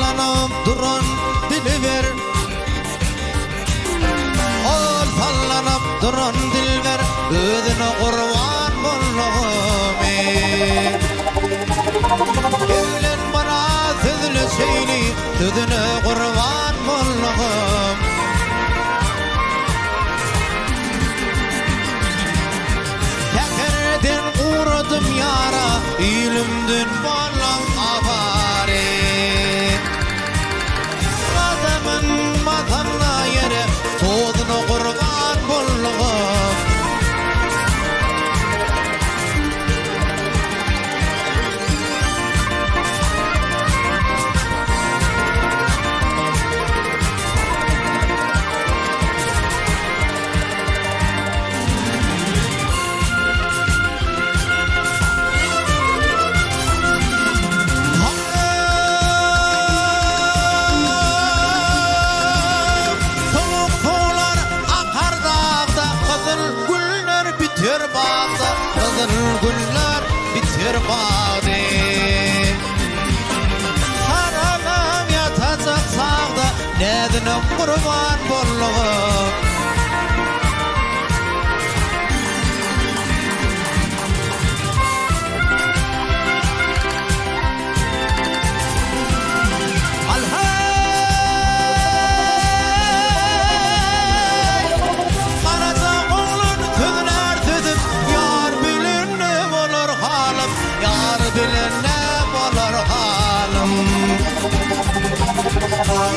sallanıp duran diliver. Ol sallanıp duran dilber, özüne kurban bollağım. Evlen bana sözlü şeyli, sözüne kurban bollağım. Tekerden uğradım yara, ilimdin bollan avare. Adamın matanla yere, sözüne kurban bollağım. Güller biter bağda. Haramam yatacak sağda, nedine kurban bollağım.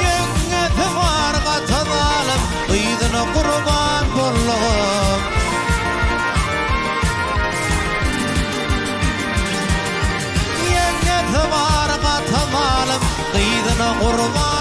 Yengeti var katadalım, ıydına kurban bollağım. Yengeti var katadalım, ıydına kurban